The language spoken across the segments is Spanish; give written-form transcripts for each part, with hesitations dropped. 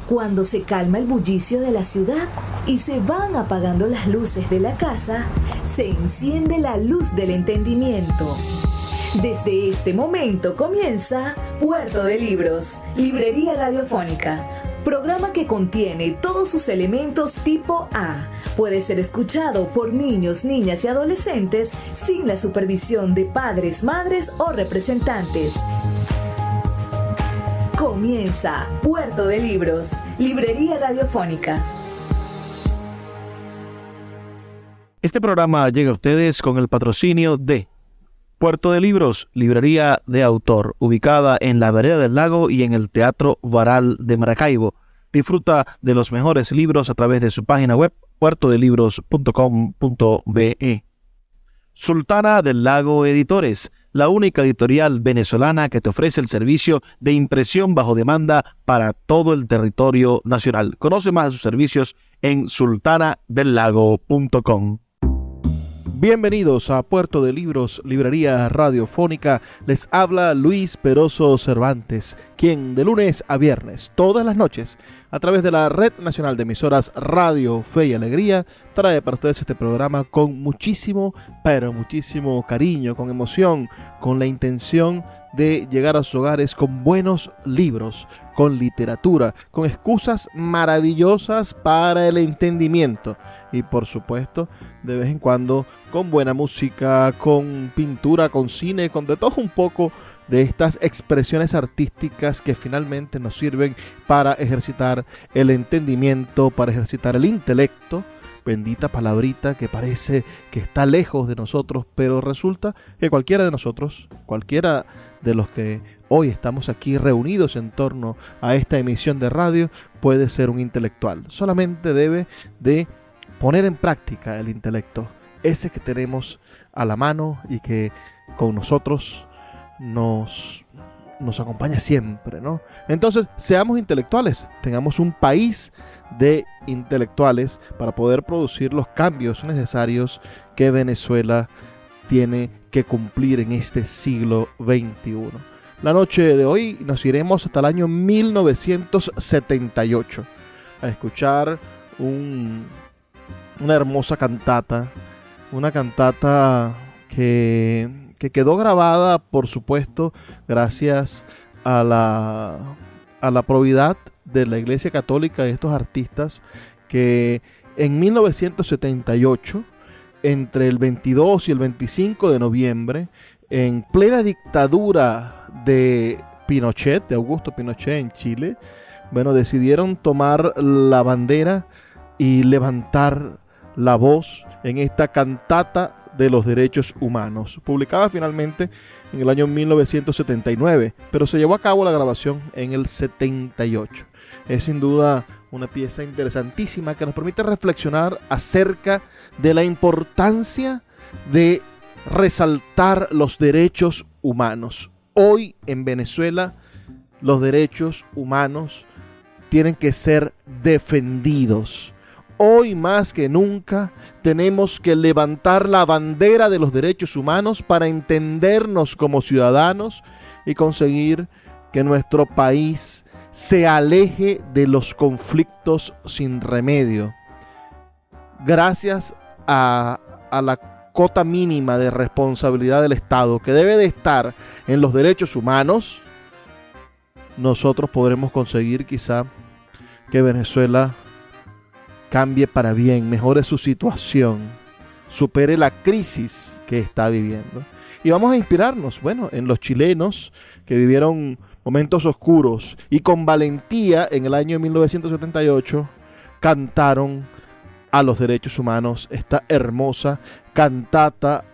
Cuando se calma el bullicio de la ciudad y se van apagando las luces de la casa, se enciende la luz del entendimiento. Desde este momento comienza Puerto de Libros, Librería Radiofónica, programa que contiene todos sus elementos tipo A. Puede ser escuchado por niños, niñas y adolescentes sin la supervisión de padres, madres o representantes. Comienza Puerto de Libros, Librería Radiofónica. Este programa llega a ustedes con el patrocinio de Puerto de Libros, librería de autor, ubicada en la Vereda del Lago y en el Teatro Varal de Maracaibo. Disfruta de los mejores libros a través de su página web, puertodelibros.com.be. Sultana del Lago Editores, la única editorial venezolana que te ofrece el servicio de impresión bajo demanda para todo el territorio nacional. Conoce más de sus servicios en sultanadelago.com. Bienvenidos a Puerto de Libros, Librería Radiofónica. Les habla Luis Peroso Cervantes, quien de lunes a viernes, todas las noches, a través de la Red Nacional de Emisoras Radio Fe y Alegría, trae para ustedes este programa con muchísimo, pero muchísimo cariño, con emoción, con la intención de llegar a sus hogares con buenos libros, con literatura, con excusas maravillosas para el entendimiento y, por supuesto, de vez en cuando con buena música, con pintura, con cine, con de todo un poco de estas expresiones artísticas que finalmente nos sirven para ejercitar el entendimiento, para ejercitar el intelecto. Bendita palabrita que parece que está lejos de nosotros, pero resulta que cualquiera de nosotros, cualquiera de los que hoy estamos aquí reunidos en torno a esta emisión de radio, puede ser un intelectual. Solamente debe de poner en práctica el intelecto, ese que tenemos a la mano y que con nosotros nos acompaña siempre, ¿no? Entonces, seamos intelectuales, tengamos un país de intelectuales para poder producir los cambios necesarios que Venezuela tiene que cumplir en este siglo XXI. La noche de hoy nos iremos hasta el año 1978 a escuchar una hermosa cantata, una cantata que quedó grabada, por supuesto, gracias a la probidad de la Iglesia Católica y estos artistas que en 1978, entre el 22 y el 25 de noviembre, en plena dictadura de Pinochet, de Augusto Pinochet en Chile, bueno, decidieron tomar la bandera y levantar la voz en esta cantata de los derechos humanos, publicada finalmente en el año 1979, pero se llevó a cabo la grabación en el 78. Es sin duda una pieza interesantísima que nos permite reflexionar acerca de la importancia de resaltar los derechos humanos. Hoy en Venezuela los derechos humanos tienen que ser defendidos. Hoy más que nunca tenemos que levantar la bandera de los derechos humanos para entendernos como ciudadanos y conseguir que nuestro país se aleje de los conflictos sin remedio. Gracias a la cota mínima de responsabilidad del Estado que debe de estar en los derechos humanos, nosotros podremos conseguir quizá que Venezuela cambie para bien, mejore su situación, supere la crisis que está viviendo. Y vamos a inspirarnos, bueno, en los chilenos que vivieron momentos oscuros y con valentía en el año 1978 cantaron a los derechos humanos esta hermosa cantata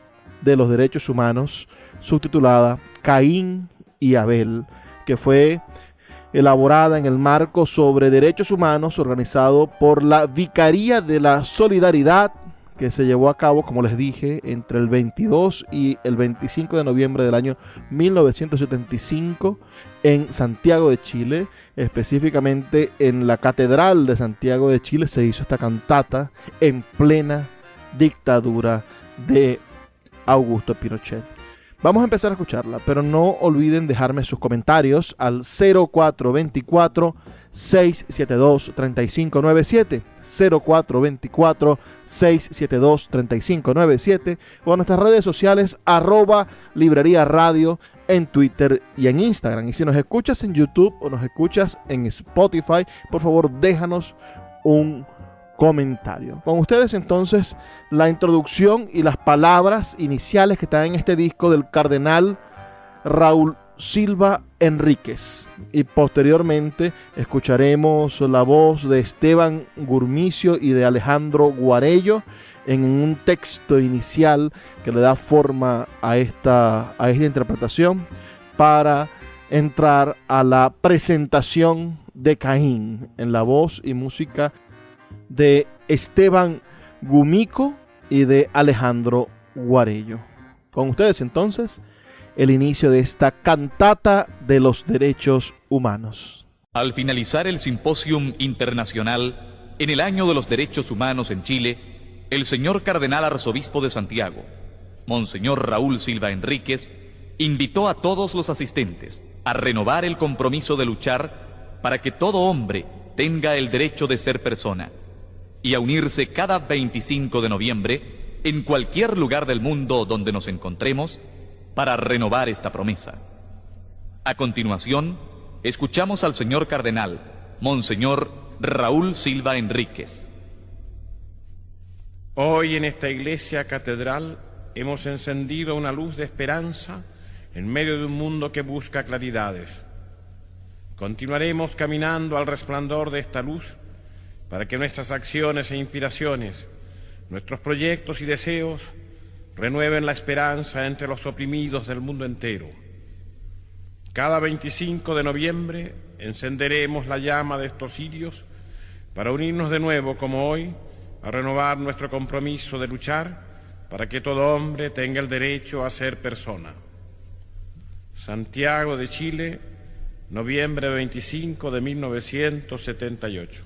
de los derechos humanos subtitulada Caín y Abel, que fue elaborada en el marco sobre derechos humanos organizado por la Vicaría de la Solidaridad, que se llevó a cabo, como les dije, entre el 22 y el 25 de noviembre del año 1975 en Santiago de Chile, específicamente en la Catedral de Santiago de Chile se hizo esta cantata en plena dictadura de Augusto Pinochet. Vamos a empezar a escucharla, pero no olviden dejarme sus comentarios al 0424 0424-672-3597, 0424-672-3597, o en nuestras redes sociales @Librería Radio en Twitter y en Instagram. Y si nos escuchas en YouTube o nos escuchas en Spotify, por favor déjanos un comentario. Con ustedes entonces la introducción y las palabras iniciales que están en este disco del cardenal Raúl Silva Enríquez, y posteriormente escucharemos la voz de Esteban Gurmicio y de Alejandro Guarello en un texto inicial que le da forma a esta interpretación, para entrar a la presentación de Caín en la voz y música de Esteban Gumico y de Alejandro Guarello. Con ustedes entonces el inicio de esta cantata de los derechos humanos. Al finalizar el Simposium Internacional en el Año de los Derechos Humanos en Chile, el señor Cardenal Arzobispo de Santiago, Monseñor Raúl Silva Enríquez, invitó a todos los asistentes a renovar el compromiso de luchar para que todo hombre tenga el derecho de ser persona, y a unirse cada 25 de noviembre en cualquier lugar del mundo donde nos encontremos para renovar esta promesa. A continuación, escuchamos al señor Cardenal, Monseñor Raúl Silva Enríquez. Hoy en esta iglesia catedral hemos encendido una luz de esperanza en medio de un mundo que busca claridades. Continuaremos caminando al resplandor de esta luz para que nuestras acciones e inspiraciones, nuestros proyectos y deseos renueven la esperanza entre los oprimidos del mundo entero. Cada 25 de noviembre encenderemos la llama de estos cirios para unirnos de nuevo, como hoy, a renovar nuestro compromiso de luchar para que todo hombre tenga el derecho a ser persona. Santiago de Chile, noviembre 25 de 1978.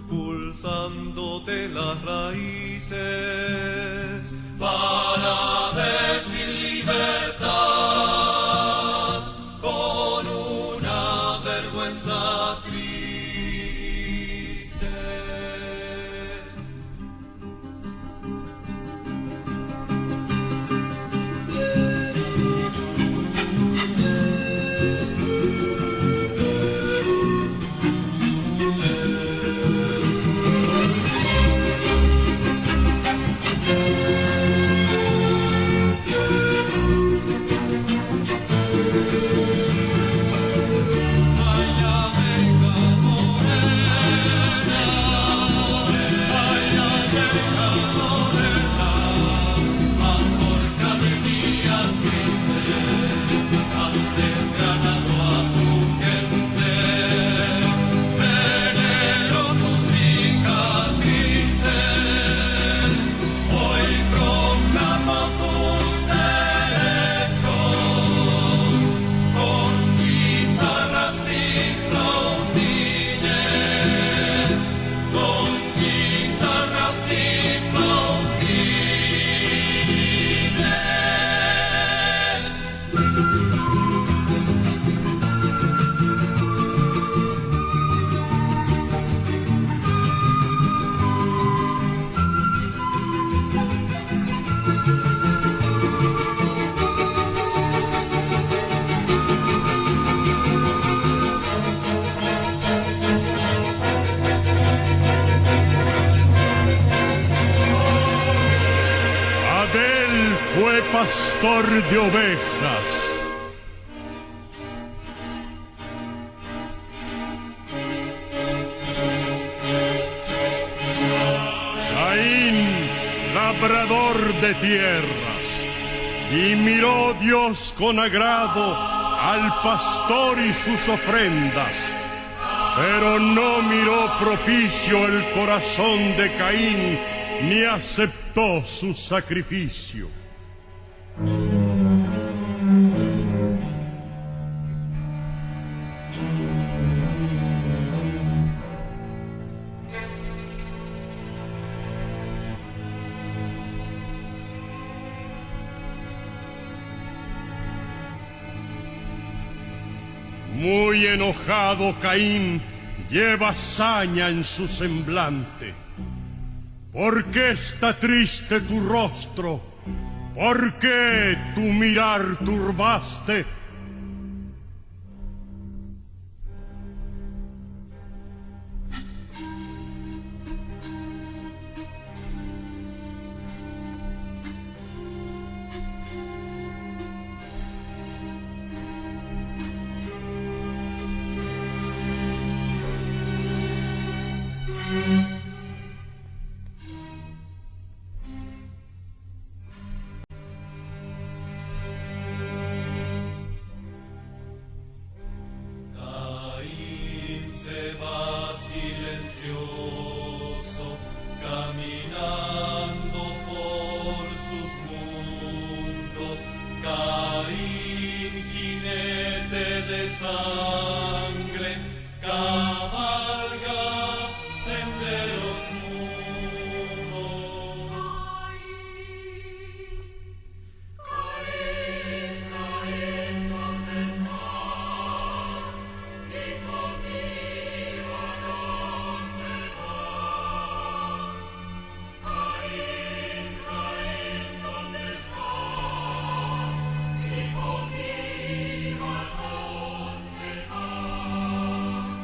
pulsándote las raíces para decir libertad con una vergüenza triste. Ay, América. pastor de ovejas. Caín, labrador de tierras, y miró Dios con agrado al pastor y sus ofrendas, pero no miró propicio el corazón de Caín, ni aceptó su sacrificio. Muy enojado Caín lleva saña en su semblante. ¿Por qué está triste tu rostro? ¿Por qué tu mirar turbaste? Caminando por sus mundos, Caín, jinete de sangre, cabalga senderos mudos. Caín, ¿dónde estás? Hijo mío, ¿a dónde vas? Caín, ¿dónde estás? Hijo mío, ¿a dónde vas?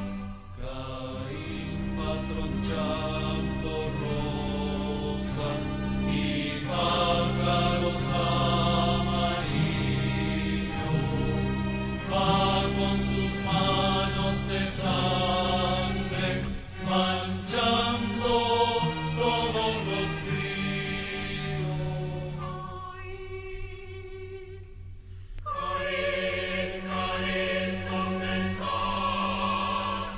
Caín va tronchando rosas y pájaros amarillos, va con sus manos de sangre manchando todos los ríos. Caín, ¿dónde estás?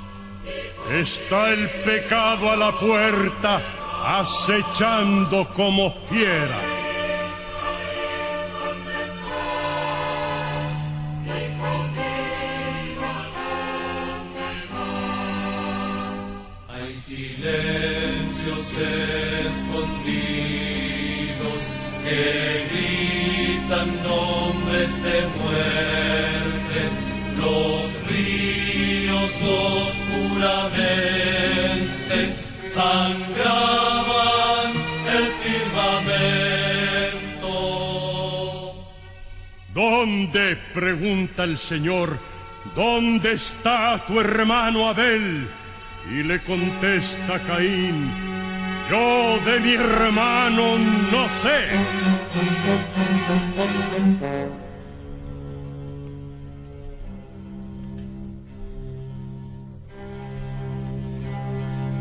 Está el pecado a la puerta, acechando como fiera. ¿Dónde estás? Hijo mío, ¿a dónde vas? Hay silencios escondidos que gritan nombres de muerte. Los ríos oscuramente sangraban el firmamento. ¿Dónde, pregunta el Señor, dónde está tu hermano Abel? Y le contesta Caín, yo de mi hermano no sé.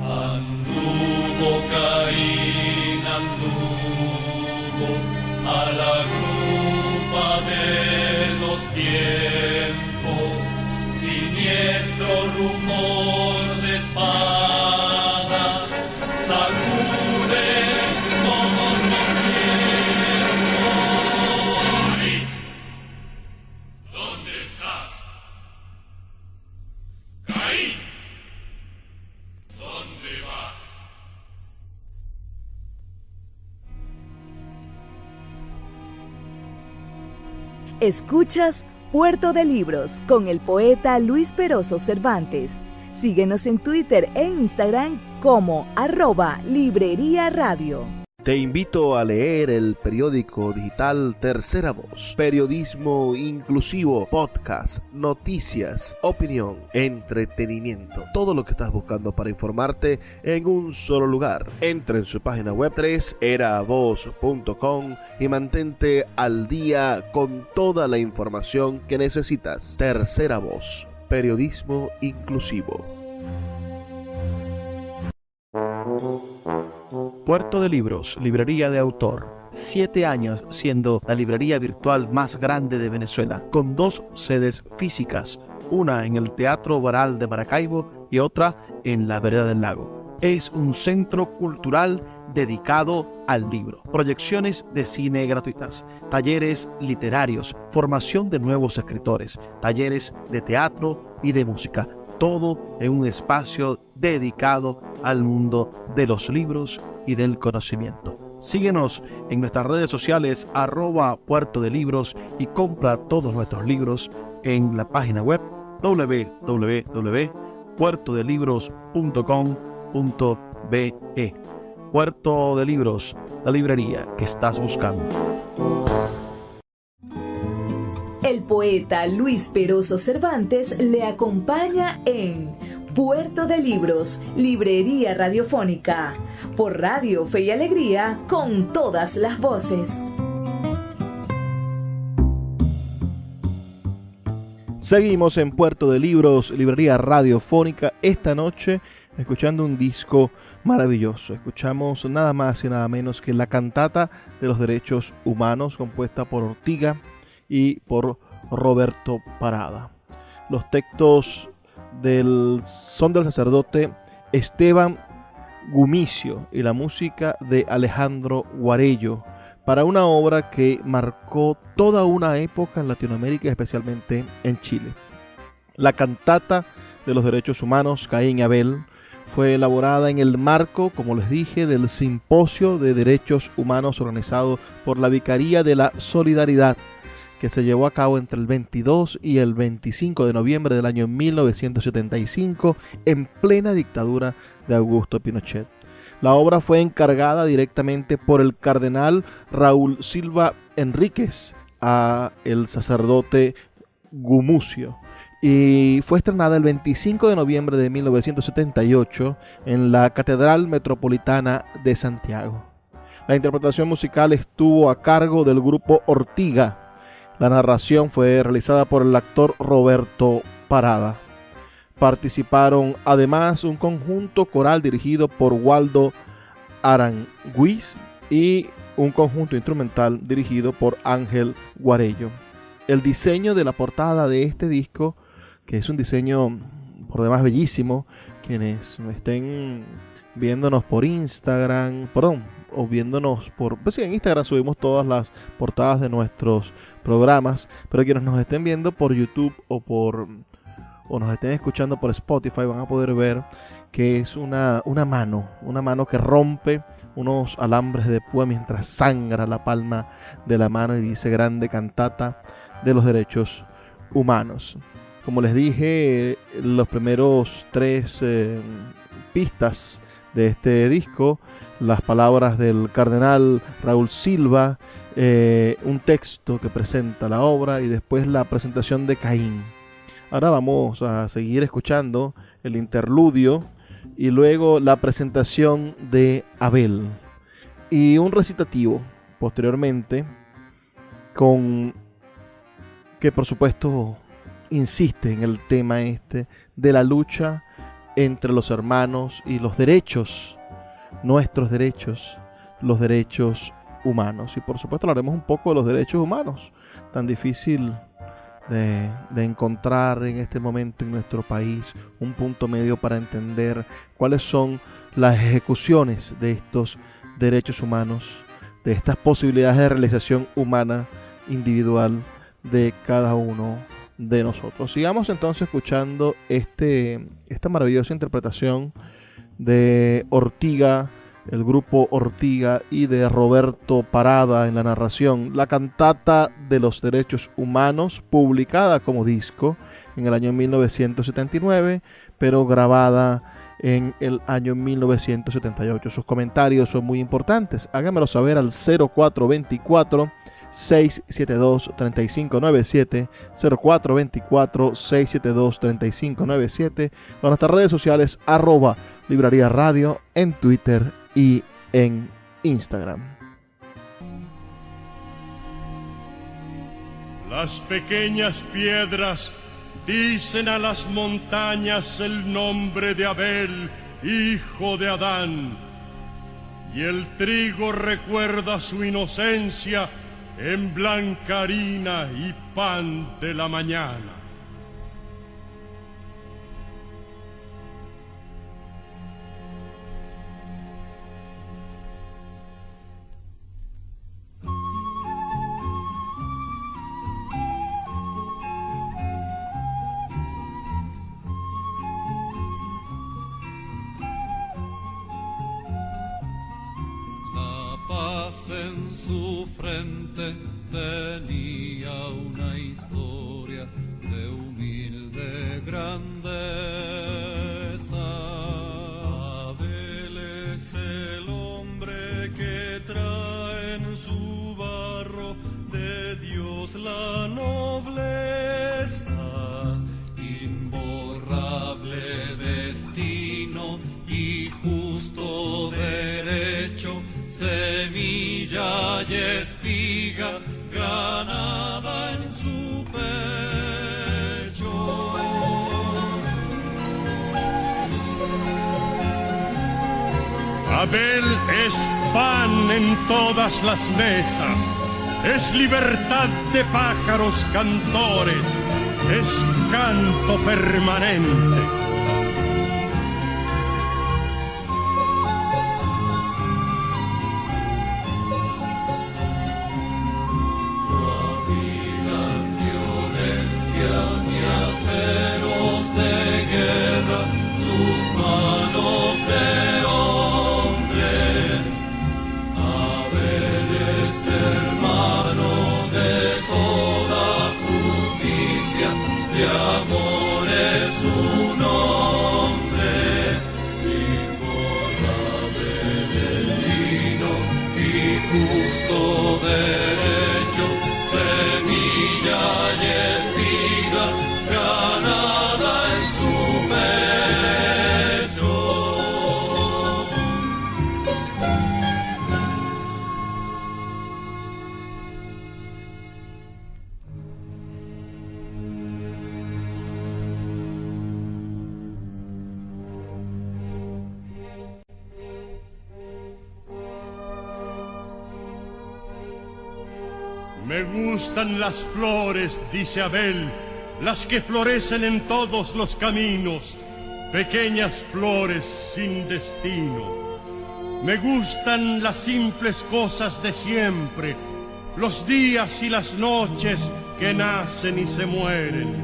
Anduvo Caín, anduvo a la grupa de los tiempos, siniestro rumor de espadas sacude todos los tiempos. ¿Dónde estás? Caín, ¿dónde vas? Escuchas Puerto de Libros con el poeta Luis Peroso Cervantes. Síguenos en Twitter e Instagram como @Librería Radio. Te invito a leer el periódico digital Tercera Voz, periodismo inclusivo, podcast, noticias, opinión, entretenimiento, todo lo que estás buscando para informarte en un solo lugar. Entra en su página web 3eravoz.com y mantente al día con toda la información que necesitas. Tercera Voz, periodismo inclusivo. Puerto de Libros, librería de autor. 7 años siendo la librería virtual más grande de Venezuela, con 2 sedes físicas, una en el Teatro Baral de Maracaibo y otra en la Vereda del Lago. Es un centro cultural dedicado al libro. Proyecciones de cine gratuitas, talleres literarios, formación de nuevos escritores, talleres de teatro y de música. Todo en un espacio dedicado al mundo de los libros y del conocimiento. Síguenos en nuestras redes sociales @Puerto de Libros y compra todos nuestros libros en la página web www.puertodelibros.com.be. Puerto de Libros, la librería que estás buscando. El poeta Luis Peroso Cervantes le acompaña en Puerto de Libros, librería radiofónica, por Radio Fe y Alegría, con todas las voces. Seguimos en Puerto de Libros, librería radiofónica, esta noche escuchando un disco maravilloso. Escuchamos nada más y nada menos que la cantata de los derechos humanos, compuesta por Ortiga y por Roberto Parada. Los textos son del sacerdote Esteban Gumicio y la música de Alejandro Guarello, para una obra que marcó toda una época en Latinoamérica, especialmente en Chile. La cantata de los derechos humanos, Caín y Abel, fue elaborada en el marco, como les dije, del Simposio de Derechos Humanos organizado por la Vicaría de la Solidaridad, que se llevó a cabo entre el 22 y el 25 de noviembre del año 1975 en plena dictadura de Augusto Pinochet. La obra fue encargada directamente por el cardenal Raúl Silva Enríquez a el sacerdote Gumucio y fue estrenada el 25 de noviembre de 1978 en la Catedral Metropolitana de Santiago. La interpretación musical estuvo a cargo del grupo Ortiga. La narración fue realizada por el actor Roberto Parada. Participaron además un conjunto coral dirigido por Waldo Aranguiz y un conjunto instrumental dirigido por Ángel Guarello. El diseño de la portada de este disco, que es un diseño por demás bellísimo, quienes estén viéndonos por Instagram, o viéndonos pues sí, en Instagram subimos todas las portadas de nuestros programas, pero quienes nos estén viendo por YouTube o nos estén escuchando por Spotify van a poder ver que es una mano que rompe unos alambres de púa mientras sangra la palma de la mano y dice: grande cantata de los derechos humanos. Como les dije, los primeros 3 pistas de este disco, las palabras del cardenal Raúl Silva, un texto que presenta la obra y después la presentación de Caín. Ahora vamos a seguir escuchando el interludio y luego la presentación de Abel y un recitativo posteriormente que por supuesto insiste en el tema de la lucha entre los hermanos y los derechos, nuestros derechos, los derechos humanos. Y por supuesto hablaremos un poco de los derechos humanos, tan difícil de encontrar en este momento en nuestro país un punto medio para entender cuáles son las ejecuciones de estos derechos humanos, de estas posibilidades de realización humana individual de cada uno de nosotros. Sigamos entonces escuchando esta maravillosa interpretación de Ortiga, el grupo Ortiga, y de Roberto Parada en la narración, la cantata de los derechos humanos, publicada como disco en el año 1979, pero grabada en el año 1978. Sus comentarios son muy importantes. Háganmelo saber al 0424 672 3597, 0424 672 3597, o en nuestras redes sociales @Librería Radio en Twitter y en Instagram. Las pequeñas piedras dicen a las montañas el nombre de Abel, hijo de Adán, y el trigo recuerda su inocencia en blanca harina y pan de la mañana. En su frente tenía una historia de humilde grandeza. Abel es el hombre que trae en su barro de Dios la nobleza, imborrable destino y justo derecho, semilla y espiga, granada en su pecho. Abel es pan en todas las mesas, es libertad de pájaros cantores, es canto permanente. Me gustan las flores, dice Abel, las que florecen en todos los caminos, pequeñas flores sin destino. Me gustan las simples cosas de siempre, los días y las noches que nacen y se mueren.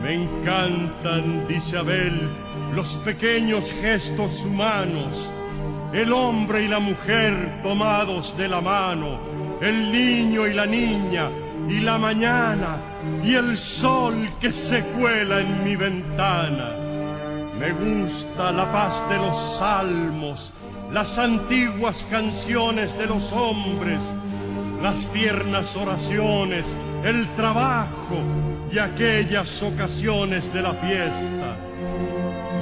Me encantan, dice Abel, los pequeños gestos humanos, el hombre y la mujer tomados de la mano, el niño y la niña, y la mañana, y el sol que se cuela en mi ventana. Me gusta la paz de los salmos, las antiguas canciones de los hombres, las tiernas oraciones, el trabajo y aquellas ocasiones de la fiesta.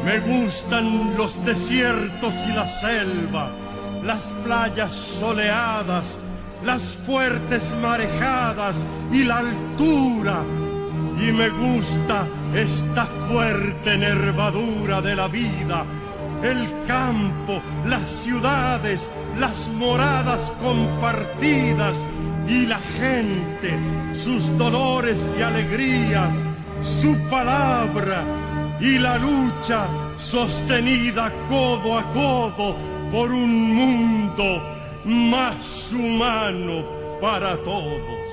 Me gustan los desiertos y la selva, las playas soleadas, las fuertes marejadas y la altura. Y me gusta esta fuerte nervadura de la vida, el campo, las ciudades, las moradas compartidas y la gente, sus dolores y alegrías, su palabra y la lucha sostenida codo a codo por un mundo más humano para todos.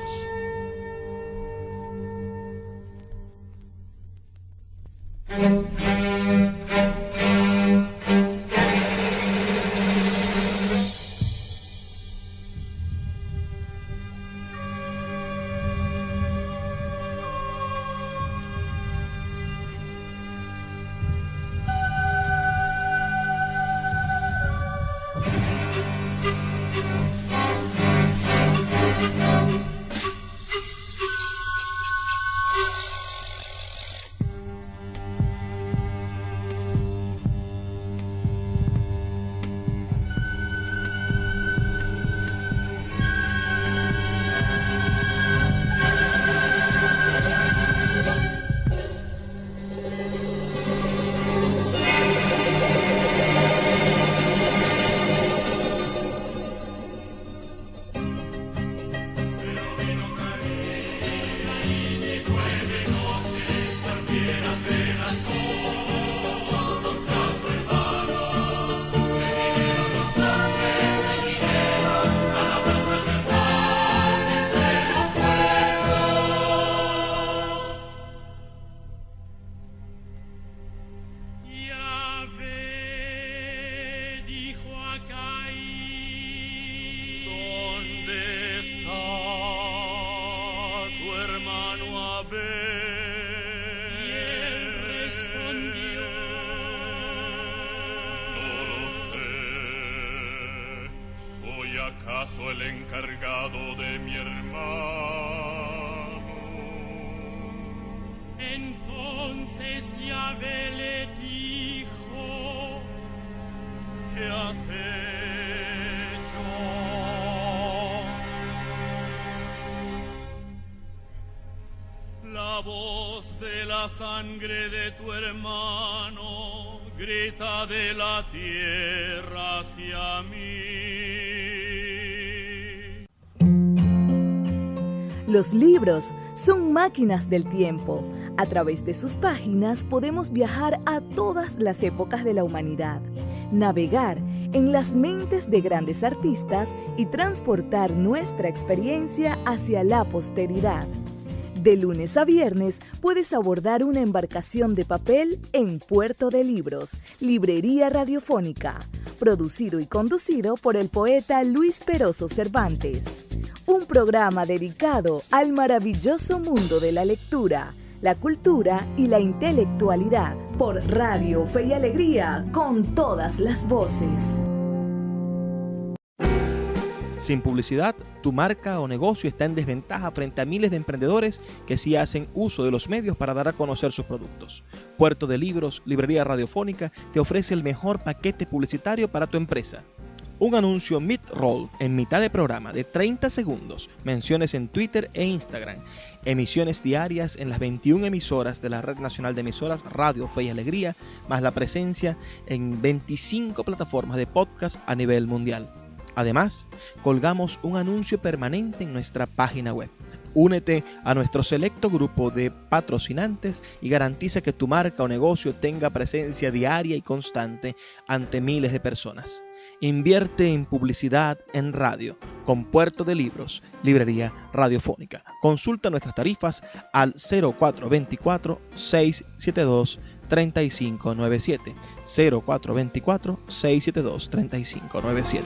acaso el encargado de mi hermano? Entonces Yahvé le dijo: ¿qué has hecho? La voz de la sangre de tu hermano grita de la tierra hacia mí. Los libros son máquinas del tiempo. A través de sus páginas podemos viajar a todas las épocas de la humanidad, navegar en las mentes de grandes artistas y transportar nuestra experiencia hacia la posteridad. De lunes a viernes puedes abordar una embarcación de papel en Puerto de Libros, Librería Radiofónica, producido y conducido por el poeta Luis Peroso Cervantes. Un programa dedicado al maravilloso mundo de la lectura, la cultura y la intelectualidad, por Radio Fe y Alegría, con todas las voces. Sin publicidad, tu marca o negocio está en desventaja frente a miles de emprendedores que sí hacen uso de los medios para dar a conocer sus productos. Puerto de Libros, Librería Radiofónica, te ofrece el mejor paquete publicitario para tu empresa. Un anuncio mid-roll en mitad de programa de 30 segundos, menciones en Twitter e Instagram, emisiones diarias en las 21 emisoras de la Red Nacional de Emisoras Radio Fe y Alegría, más la presencia en 25 plataformas de podcast a nivel mundial. Además, colgamos un anuncio permanente en nuestra página web. Únete a nuestro selecto grupo de patrocinantes y garantiza que tu marca o negocio tenga presencia diaria y constante ante miles de personas. Invierte en publicidad en radio con Puerto de Libros, Librería Radiofónica. Consulta nuestras tarifas al 0424-672-3597. 0424-672-3597.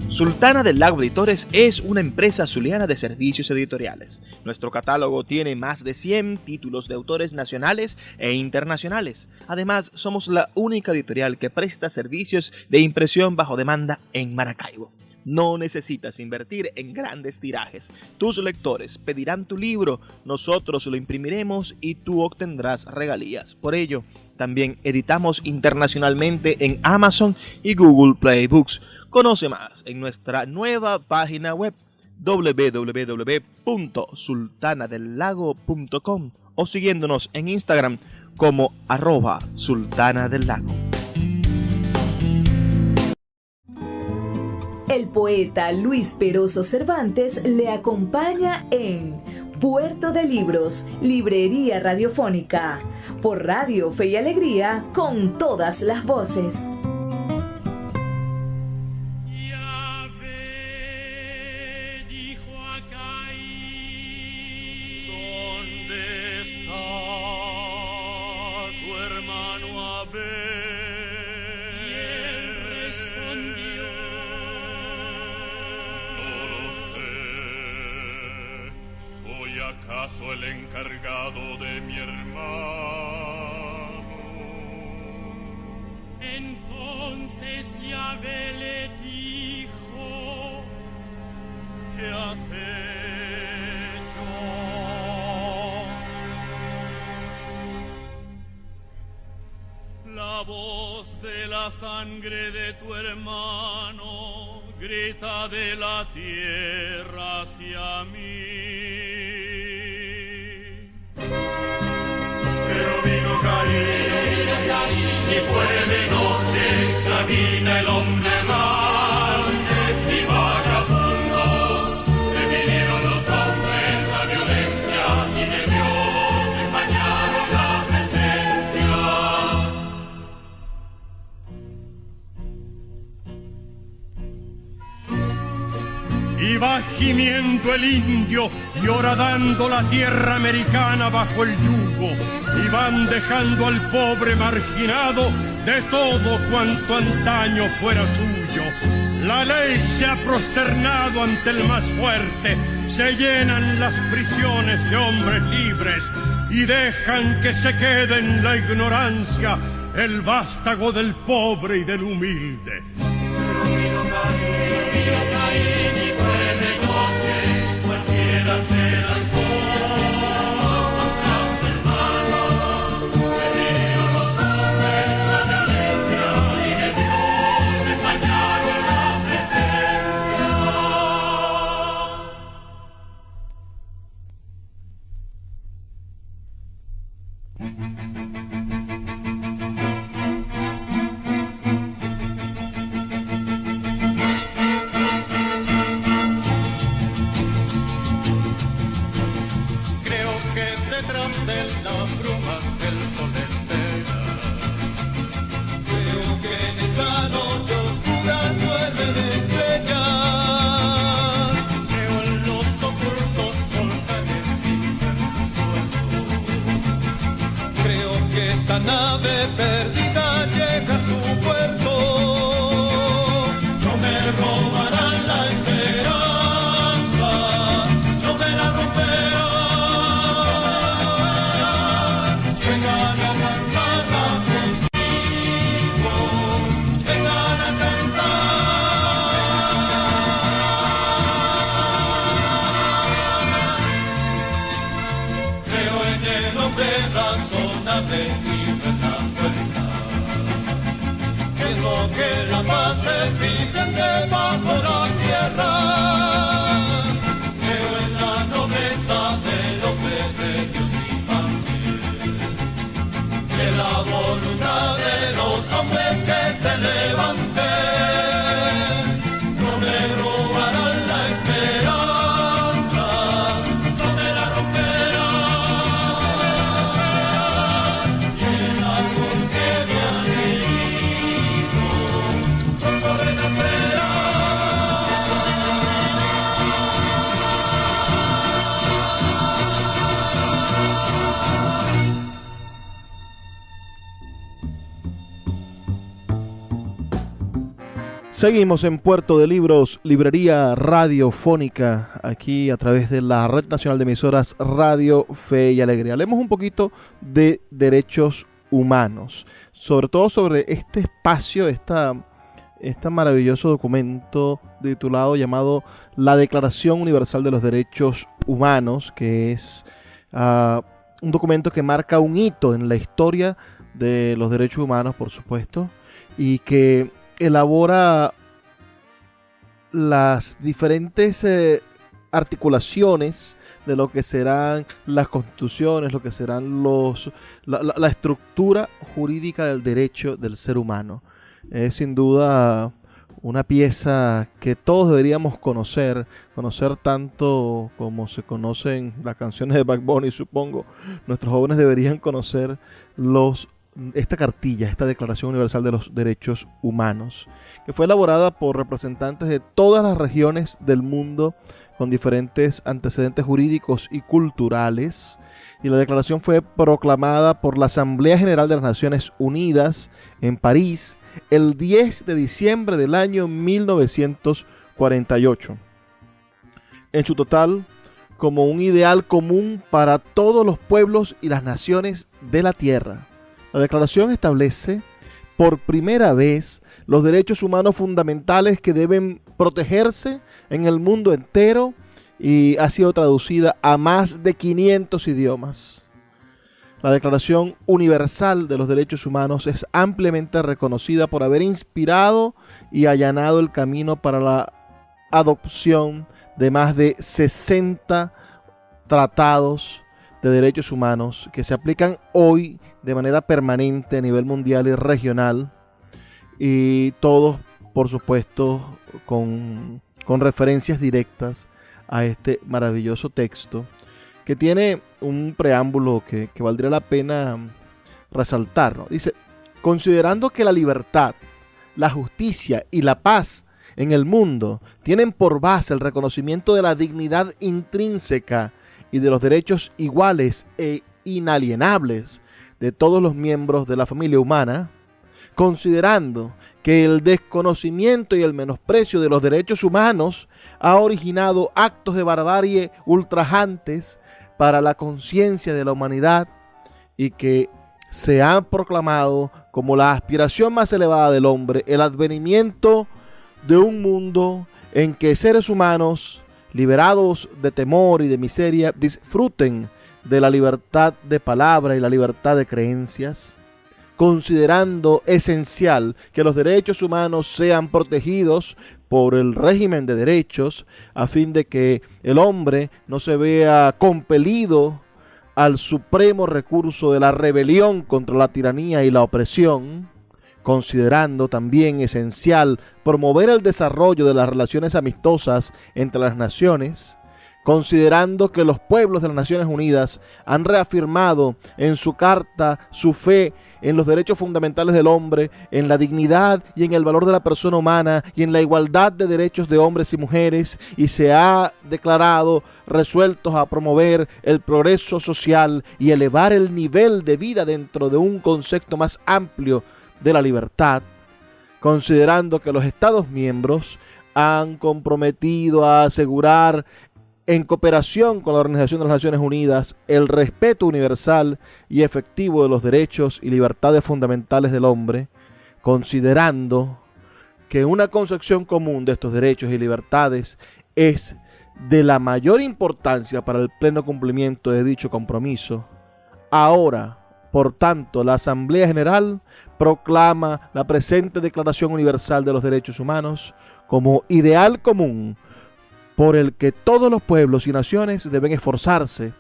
Sultana del Lago Editores es una empresa zuliana de servicios editoriales. Nuestro catálogo tiene más de 100 títulos de autores nacionales e internacionales. Además, somos la única editorial que presta servicios de impresión bajo demanda en Maracaibo. No necesitas invertir en grandes tirajes. Tus lectores pedirán tu libro, nosotros lo imprimiremos y tú obtendrás regalías. Por ello, también editamos internacionalmente en Amazon y Google Play Books. Conoce más en nuestra nueva página web www.sultanadelago.com o siguiéndonos en Instagram como @sultanadelago. El poeta Luis Peroso Cervantes le acompaña en Puerto de Libros, Librería Radiofónica, por Radio Fe y Alegría, con todas las voces. Yahvé dijo a Caín: ¿dónde está tu hermano Abel? Y él respondió: No lo sé. ¿Soy acaso el encargado de mi hermano? Entonces Yahvé le dijo: ¿qué has hecho? La voz de la sangre de tu hermano grita de la tierra hacia mí. Pero vino Caín, y fue de noche, camina el hombre errante y vagabundo. Le vinieron los hombres la violencia y de Dios empañaron la presencia. Iba gimiendo el indio y horadando la tierra americana bajo el yugo. Iban dejando al pobre marginado de todo cuanto antaño fuera suyo. La ley se ha prosternado ante el más fuerte. Se llenan las prisiones de hombres libres y dejan que se quede en la ignorancia el vástago del pobre y del humilde. esta nave perdida llega a su puerto. No me robarán la esperanza, no me la romperán. Vengan a cantarla conmigo, vengan a cantar. Creo en el hombre razonable y en la fuerza. Pienso que la paz existe debajo la tierra. Creo en la nobleza del hombre de Dios y también de la voluntad de los hombres que se levanten. No me robarán la esperanza, no me la romperán. Y el árbol que me han herido pronto renacerá. Seguimos en Puerto de Libros, librería radiofónica, aquí a través de la Red Nacional de Emisoras Radio Fe y Alegría. Hablemos un poquito de derechos humanos, sobre todo sobre este espacio, este maravilloso documento titulado llamado La Declaración Universal de los Derechos Humanos, que es un documento que marca un hito en la historia de los derechos humanos, por supuesto, y que elabora las diferentes articulaciones de lo que serán las constituciones, lo que serán la estructura jurídica del derecho del ser humano. Es sin duda una pieza que todos deberíamos conocer tanto como se conocen las canciones de Bad Bunny, supongo. Nuestros jóvenes deberían conocer esta cartilla, esta Declaración Universal de los Derechos Humanos, que fue elaborada por representantes de todas las regiones del mundo con diferentes antecedentes jurídicos y culturales. Y la declaración fue proclamada por la Asamblea General de las Naciones Unidas en París el 10 de diciembre del año 1948. En su total, como un ideal común para todos los pueblos y las naciones de la tierra. La declaración establece por primera vez los derechos humanos fundamentales que deben protegerse en el mundo entero y ha sido traducida a más de 500 idiomas. La Declaración Universal de los Derechos Humanos es ampliamente reconocida por haber inspirado y allanado el camino para la adopción de más de 60 tratados de derechos humanos que se aplican hoy de manera permanente a nivel mundial y regional, y todos, por supuesto, con referencias directas a este maravilloso texto, que tiene un preámbulo que valdría la pena resaltar, ¿no? Dice: considerando que la libertad, la justicia y la paz en el mundo tienen por base el reconocimiento de la dignidad intrínseca y de los derechos iguales e inalienables de todos los miembros de la familia humana, considerando que el desconocimiento y el menosprecio de los derechos humanos ha originado actos de barbarie ultrajantes para la conciencia de la humanidad y que se ha proclamado como la aspiración más elevada del hombre el advenimiento de un mundo en que seres humanos, liberados de temor y de miseria, disfruten de la libertad de palabra y la libertad de creencias, considerando esencial que los derechos humanos sean protegidos por el régimen de derechos, a fin de que el hombre no se vea compelido al supremo recurso de la rebelión contra la tiranía y la opresión, considerando también esencial promover el desarrollo de las relaciones amistosas entre las naciones, considerando que los pueblos de las Naciones Unidas han reafirmado en su carta su fe en los derechos fundamentales del hombre, en la dignidad y en el valor de la persona humana y en la igualdad de derechos de hombres y mujeres, y se ha declarado resueltos a promover el progreso social y elevar el nivel de vida dentro de un concepto más amplio de la libertad, considerando que los Estados miembros han comprometido a asegurar, en cooperación con la Organización de las Naciones Unidas, el respeto universal y efectivo de los derechos y libertades fundamentales del hombre, considerando que una concepción común de estos derechos y libertades es de la mayor importancia para el pleno cumplimiento de dicho compromiso. Ahora, por tanto, la Asamblea General proclama la presente Declaración Universal de los Derechos Humanos como ideal común por el que todos los pueblos y naciones deben esforzarse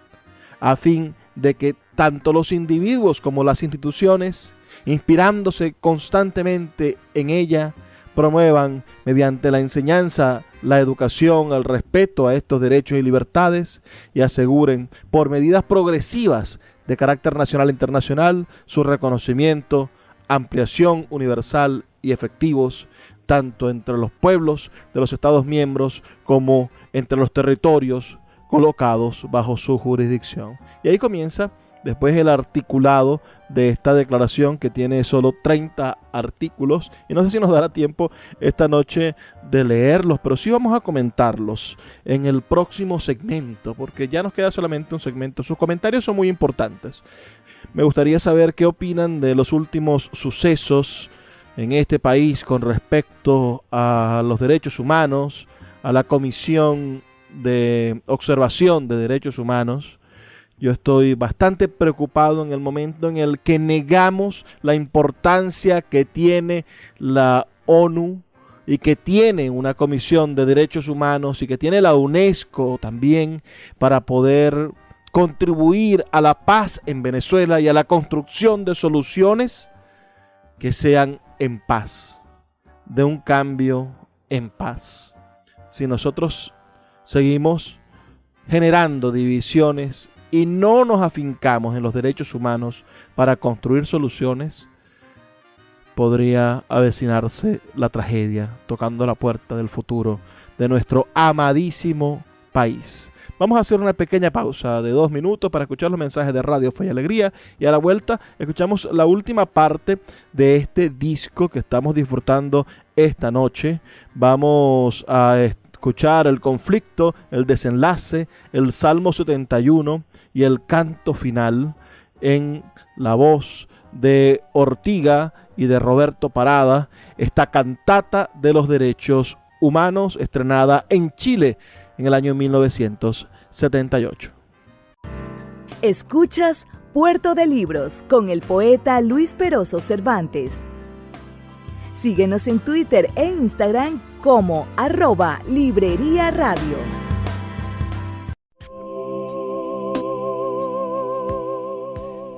a fin de que tanto los individuos como las instituciones, inspirándose constantemente en ella, promuevan mediante la enseñanza, la educación, el respeto a estos derechos y libertades y aseguren por medidas progresivas de carácter nacional e internacional su reconocimiento, ampliación universal y efectivos, tanto entre los pueblos de los Estados miembros como entre los territorios colocados bajo su jurisdicción. Y ahí comienza después el articulado de esta declaración, que tiene solo 30 artículos, y no sé si nos dará tiempo esta noche de leerlos, pero sí vamos a comentarlos en el próximo segmento, porque ya nos queda solamente un segmento. Sus comentarios son muy importantes. Me gustaría saber qué opinan de los últimos sucesos en este país con respecto a los derechos humanos, a la Comisión de Observación de Derechos Humanos. Yo estoy bastante preocupado en el momento en el que negamos la importancia que tiene la ONU y que tiene una Comisión de Derechos Humanos y que tiene la UNESCO también para poder contribuir a la paz en Venezuela y a la construcción de soluciones que sean en paz, de un cambio en paz. Si nosotros seguimos generando divisiones y no nos afincamos en los derechos humanos para construir soluciones, podría avecinarse la tragedia tocando la puerta del futuro de nuestro amadísimo país. Vamos a hacer una pequeña pausa de 2 minutos para escuchar los mensajes de Radio Fe y Alegría, y a la vuelta escuchamos la última parte de este disco que estamos disfrutando esta noche. Vamos a escuchar el conflicto, el desenlace, el Salmo 71 y el canto final en la voz de Ortiga y de Roberto Parada, esta cantata de los derechos humanos estrenada en Chile en el año 1978. Escuchas Puerto de Libros con el poeta Luis Peroso Cervantes. Síguenos en Twitter e Instagram como @Librería Radio.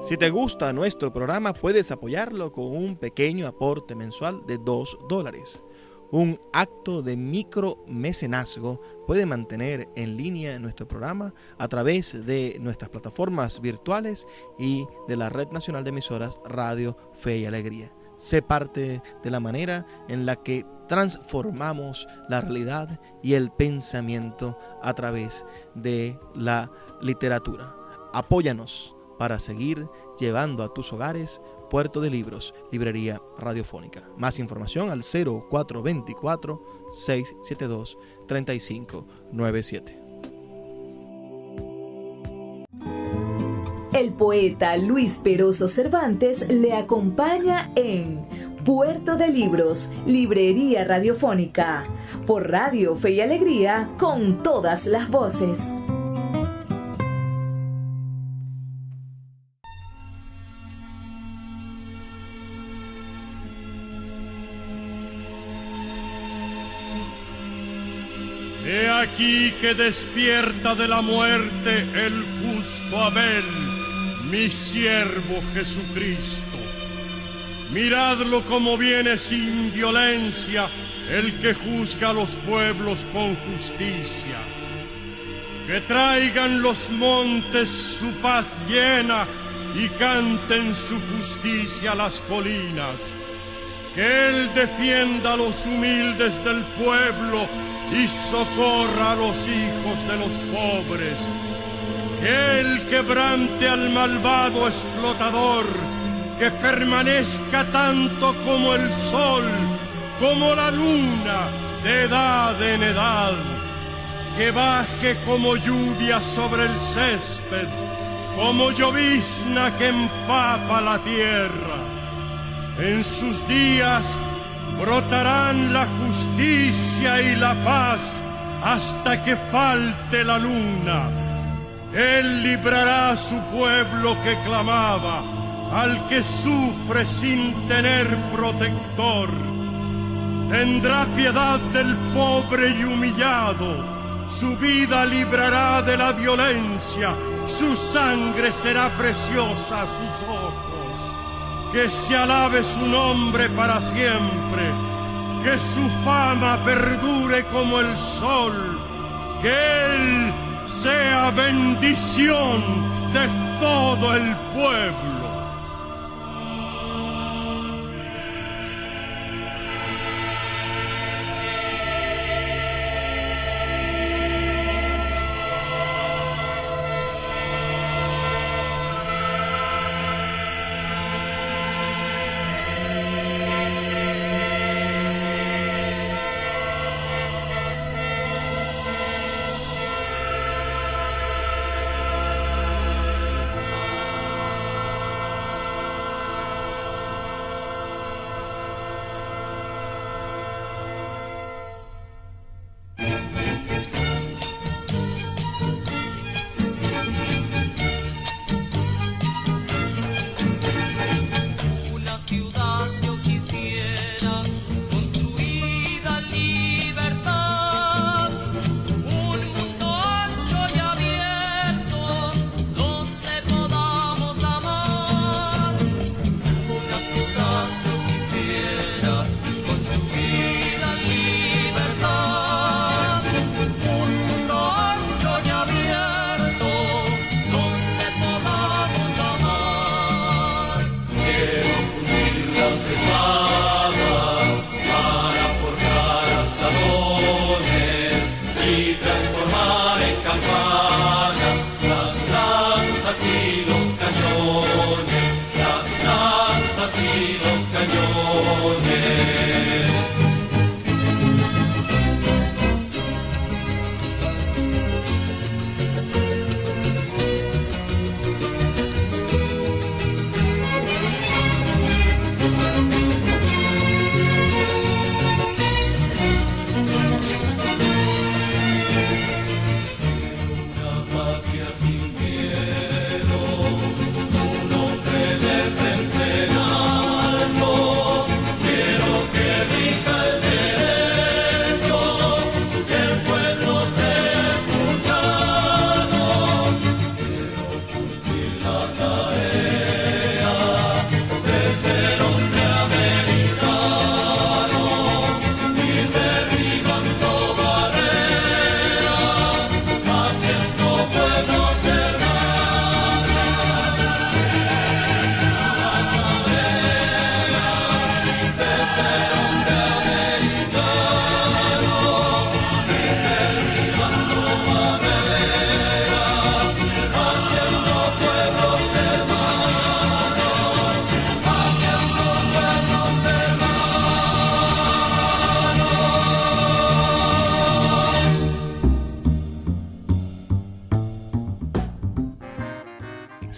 Si te gusta nuestro programa, puedes apoyarlo con un pequeño aporte mensual de $2. Un acto de micromecenazgo puede mantener en línea nuestro programa a través de nuestras plataformas virtuales y de la Red Nacional de Emisoras Radio Fe y Alegría. Sé parte de la manera en la que transformamos la realidad y el pensamiento a través de la literatura. Apóyanos para seguir llevando a tus hogares Puerto de Libros, Librería Radiofónica. Más información al 0424-672-3597. El poeta Luis Peroso Cervantes le acompaña en Puerto de Libros, Librería Radiofónica, por Radio Fe y Alegría, con todas las voces. He aquí que despierta de la muerte el justo Abel, mi siervo Jesucristo. Miradlo como viene sin violencia, el que juzga a los pueblos con justicia. Que traigan los montes su paz llena y canten su justicia a las colinas. Que Él defienda a los humildes del pueblo y socorra a los hijos de los pobres. Que Él quebrante al malvado explotador, que permanezca tanto como el sol, como la luna, de edad en edad. Que baje como lluvia sobre el césped, como llovizna que empapa la tierra. En sus días brotarán la justicia y la paz hasta que falte la luna. Él librará a su pueblo que clamaba, al que sufre sin tener protector. Tendrá piedad del pobre y humillado. Su vida librará de la violencia, su sangre será preciosa a sus ojos. Que se alabe su nombre para siempre, que su fama perdure como el sol, que Él sea bendición de todo el pueblo.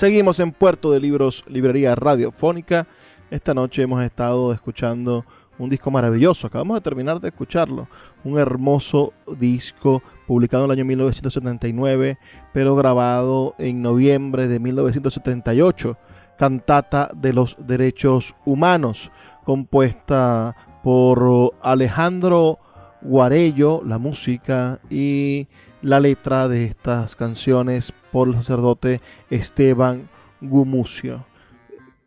Seguimos en Puerto de Libros, librería radiofónica. Esta noche hemos estado escuchando un disco maravilloso. Acabamos de terminar de escucharlo. Un hermoso disco publicado en el año 1979, pero grabado en noviembre de 1978. Cantata de los Derechos Humanos, compuesta por Alejandro Guarello, la música y la letra de estas canciones por el sacerdote Esteban Gumucio.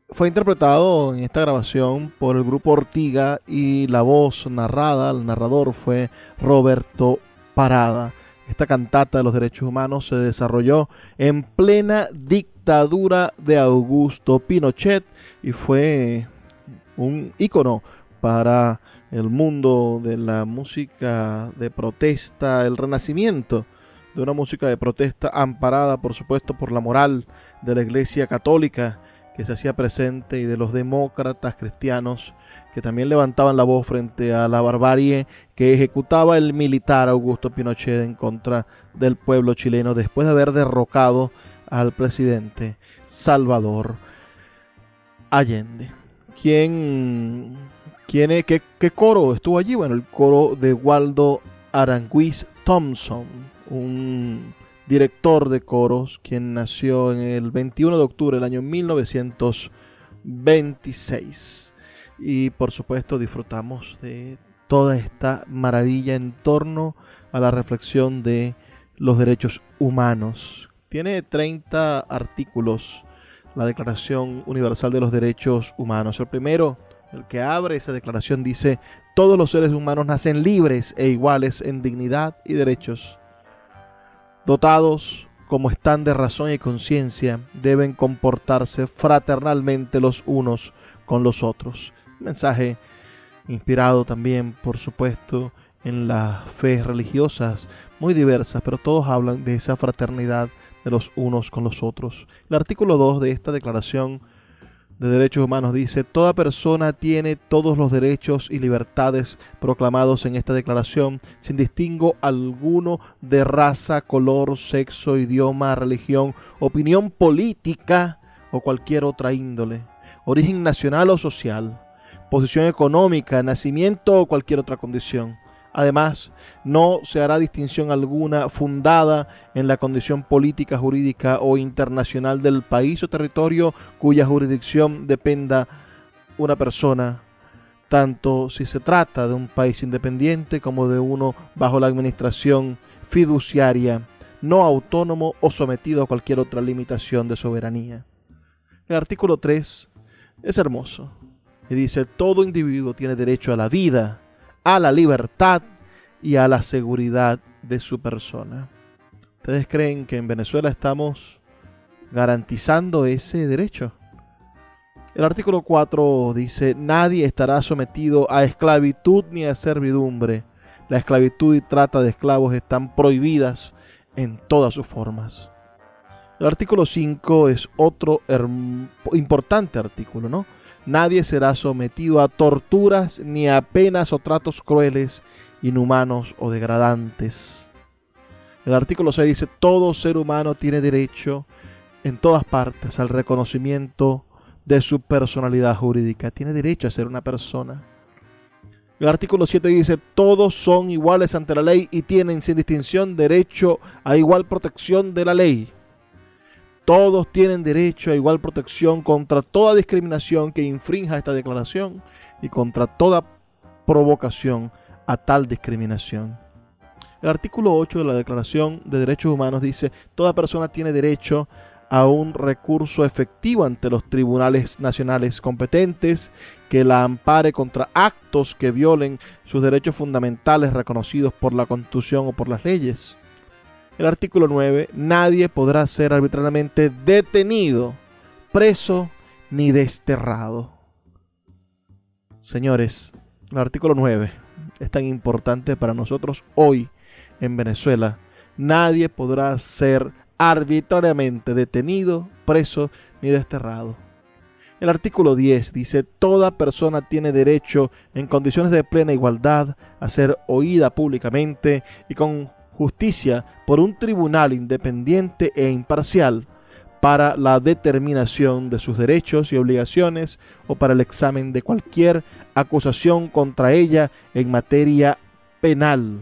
Fue interpretado en esta grabación por el grupo Ortiga y la voz narrada, el narrador fue Roberto Parada. Esta cantata de los derechos humanos se desarrolló en plena dictadura de Augusto Pinochet y fue un ícono para el mundo de la música de protesta, el renacimiento de una música de protesta amparada, por supuesto, por la moral de la Iglesia Católica que se hacía presente y de los demócratas cristianos que también levantaban la voz frente a la barbarie que ejecutaba el militar Augusto Pinochet en contra del pueblo chileno después de haber derrocado al presidente Salvador Allende. ¿Qué coro estuvo allí? Bueno, el coro de Waldo Aranguiz Thompson, un director de coros, quien nació en el 21 de octubre del año 1926. Y por supuesto disfrutamos de toda esta maravilla en torno a la reflexión de los derechos humanos. Tiene 30 artículos la Declaración Universal de los Derechos Humanos. El primero, el que abre esa declaración, dice: todos los seres humanos nacen libres e iguales en dignidad y derechos. Dotados como están de razón y conciencia, deben comportarse fraternalmente los unos con los otros. Un mensaje inspirado también, por supuesto, en las fe religiosas muy diversas, pero todos hablan de esa fraternidad de los unos con los otros. El artículo 2 de esta Declaración de Derechos Humanos dice: toda persona tiene todos los derechos y libertades proclamados en esta declaración, sin distingo alguno de raza, color, sexo, idioma, religión, opinión política o cualquier otra índole, origen nacional o social, posición económica, nacimiento o cualquier otra condición. Además, no se hará distinción alguna fundada en la condición política, jurídica o internacional del país o territorio cuya jurisdicción dependa una persona, tanto si se trata de un país independiente como de uno bajo la administración fiduciaria, no autónomo o sometido a cualquier otra limitación de soberanía. El artículo 3 es hermoso y dice: todo individuo tiene derecho a la vida, a la libertad y a la seguridad de su persona. ¿Ustedes creen que en Venezuela estamos garantizando ese derecho? El artículo 4 dice: nadie estará sometido a esclavitud ni a servidumbre. La esclavitud y trata de esclavos están prohibidas en todas sus formas. El artículo 5 es otro importante artículo, ¿no? Nadie será sometido a torturas ni a penas o tratos crueles, inhumanos o degradantes. El artículo 6 dice: todo ser humano tiene derecho en todas partes al reconocimiento de su personalidad jurídica. Tiene derecho a ser una persona. El artículo 7 dice: todos son iguales ante la ley y tienen sin distinción derecho a igual protección de la ley. Todos tienen derecho a igual protección contra toda discriminación que infrinja esta declaración y contra toda provocación a tal discriminación. El artículo 8 de la Declaración de Derechos Humanos dice: toda persona tiene derecho a un recurso efectivo ante los tribunales nacionales competentes que la ampare contra actos que violen sus derechos fundamentales reconocidos por la Constitución o por las leyes. El artículo 9: nadie podrá ser arbitrariamente detenido, preso ni desterrado. Señores, el artículo 9 es tan importante para nosotros hoy en Venezuela. Nadie podrá ser arbitrariamente detenido, preso ni desterrado. El artículo 10 dice: toda persona tiene derecho en condiciones de plena igualdad a ser oída públicamente y con justicia por un tribunal independiente e imparcial para la determinación de sus derechos y obligaciones o para el examen de cualquier acusación contra ella en materia penal.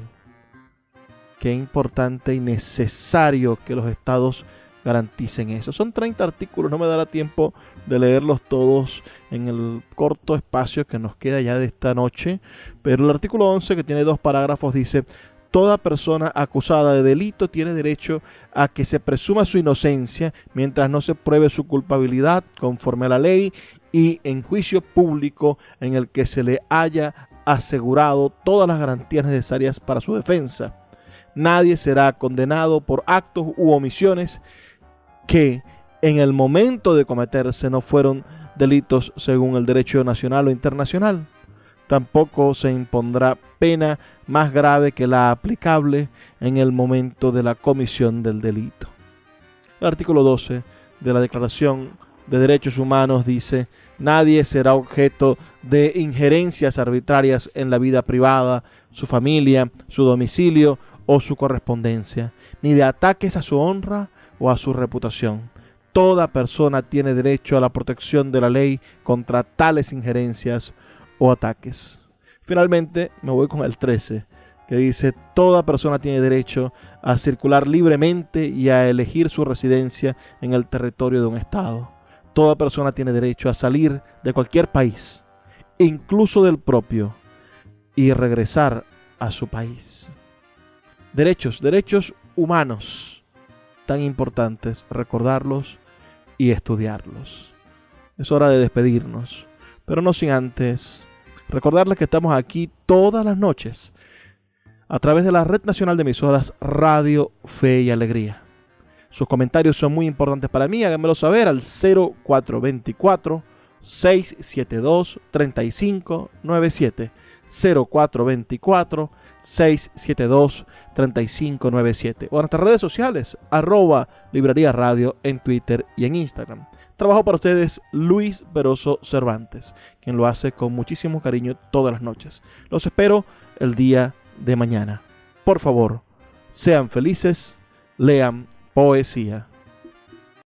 Qué importante y necesario que los estados garanticen eso. Son 30 artículos, no me dará tiempo de leerlos todos en el corto espacio que nos queda ya de esta noche, pero el artículo 11, que tiene 2 parágrafos, dice: toda persona acusada de delito tiene derecho a que se presuma su inocencia mientras no se pruebe su culpabilidad conforme a la ley y en juicio público en el que se le haya asegurado todas las garantías necesarias para su defensa. Nadie será condenado por actos u omisiones que en el momento de cometerse no fueron delitos según el derecho nacional o internacional. Tampoco se impondrá pena más grave que la aplicable en el momento de la comisión del delito. El artículo 12 de la Declaración de Derechos Humanos dice: nadie será objeto de injerencias arbitrarias en la vida privada, su familia, su domicilio o su correspondencia, ni de ataques a su honra o a su reputación. Toda persona tiene derecho a la protección de la ley contra tales injerencias o ataques. Finalmente, me voy con el 13, que dice: toda persona tiene derecho a circular libremente y a elegir su residencia en el territorio de un estado. Toda persona tiene derecho a salir de cualquier país, incluso del propio, y regresar a su país. Derechos humanos, tan importantes, recordarlos y estudiarlos. Es hora de despedirnos, pero no sin antes recordarles que estamos aquí todas las noches a través de la Red Nacional de Emisoras Radio Fe y Alegría. Sus comentarios son muy importantes para mí, háganmelo saber al 0424-672-3597. 0424-672-3597 o en nuestras redes sociales @Librería Radio en Twitter y en Instagram. Trabajo para ustedes Luis Veroso Cervantes, quien lo hace con muchísimo cariño todas las noches. Los espero el día de mañana. Por favor, sean felices, lean poesía.